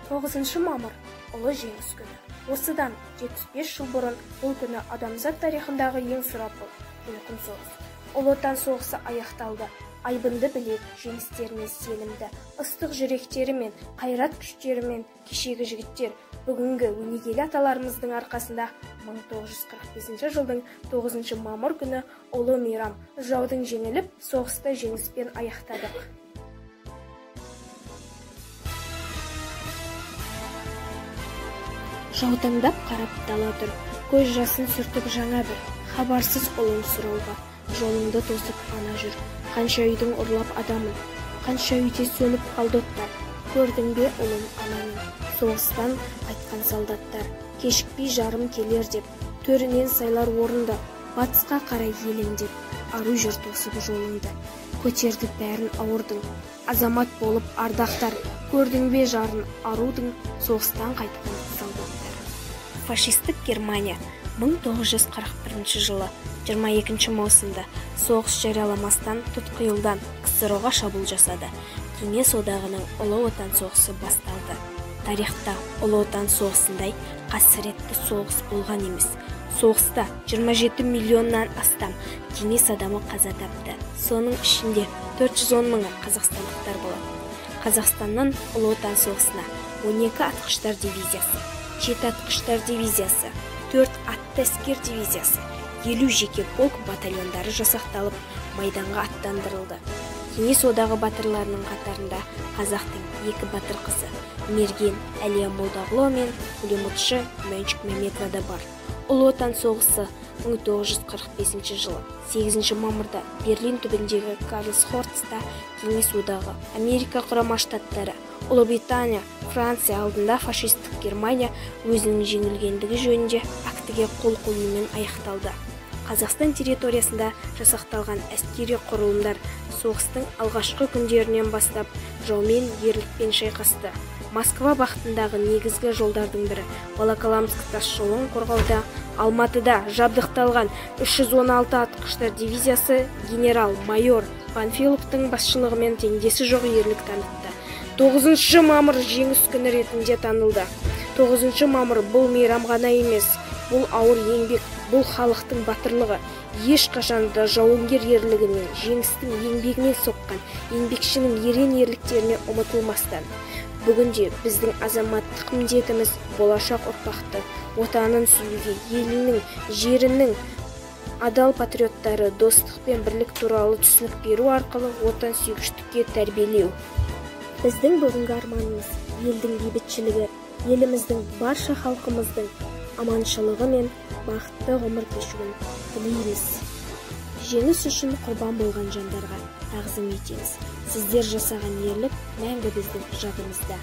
9 мамыр ұлы жеңіс күні. Осыдан 75 жыл бұрын бұл күні адамзат тарихындағы ең сұрапыл жойқын соғыс. Ұлы Отан соғысы аяқталды. Айбынды білек, жеңістеріне сенімді, ыстық жүректерімен, қайрат күштерімен кешегі жігіттер бүгінгі өнегелі аталарымыздың арқасында 1945 жылдың 9 мамыр күні ұлы мейрам жаудың жеңіліп, соғысты жеңіспен аяқтадық. Жаутаңдап қарап дала тұр, көз жасын сүртіп жаңа бір, хабарсыз ұлын сұрауға, жолыңды тосып ана жүр. Қанша үйдің ұрлап адамын, қанша үйде сөніп қалды оттар. Көрдің бе ұлын ананың, соғыстан қайтқан солдаттар. Кешікпей жарым келер деп, төрінен сайлар орынды, батысқа қарай елеңдеп, ару жүр тосып жолыңды. Көтерді бәрін ауырдың, азамат болып ардақтар. Көрдің бе жарын арудың, соғыстан қайтқан солдаттар. Фашистік Германия 1941 жылы 22 маусымда соғыс жарияламастан тұтқиылдан КСР-ға шабуыл жасады. Кеңес одағының Ұлы Отан соғысы басталды. Тарихта Ұлы Отан соғысындай қасіретті соғыс болған емес. Соғыста 27 миллионнан астам кеңес адамы қаза тапты. Соның ішінде 410 мыңы қазақстандықтар болады. Қазақстанның Ұлы Отан соғысына 12 атқыштар дивизиясы, 7 атқыштар дивизиясы, 4 атты әскер дивизиясы, 50 жеке полк батальондары жасақталып, майданға аттандырылды. Кеңес одағы батырларының қатарында қазақтың 2 батыр қызы Мерген Әлия Молдағұлова мен пулеметші Мәншік Мәметова да бар. Ұлы Отан соғысы 1945 жылы 8 мамырда Берлин түбіндегі Карлсхорста Кеңес одағы, Америка құрама штаттары, Ұлыбритания, Франция алдында фашистік Германия өзінің жеңілгендігі жөнінде актіге қол қоюмен аяқталды. Қазақстан территориясында жасақталған әскери құрылымдар соғыстың алғашқы күндерінен бастап жаумен ерлікпен шайқасты. Москва бағытындағы негізгі жолдардың бірі Волоколамск тас жолын қорғауда Алматыда жабдықталған 316 атқыштар дивизиясы генерал-майор Панфиловтың басшылығымен теңдесі жоқ ерлік танытты. 9 мамыр жеңіс күні ретінде танылды. 9 мамыр бұл мейрам ғана емес, бұл ауыр еңбек, бұл халықтың батырлығы, ешқашан да жауынгер ерлігіне, жеңістің еңбегіне соққан еңбекшінің ерен ерліктеріне ұмытылмастан. Бүгінде біздің азаматтық міндетіміз болашақ ұрпақты отанын сүюге, елінің, жерінің адал патриоттары достық пен бірлік туралы түсінік беру арқылы отан сүйгіштікке тәрбиелеу. Біздің бүгінгі арманымыз елдің бейбітшілігі, еліміздің барша халқымыздың аманшылығы мен бақытты ғұмыр кешуін тілейміз. Жеңіс үшін құрбан болған жандарға тағзым етеміз. Сіздер жасаған ерлік мәңгі біздің жадымызда.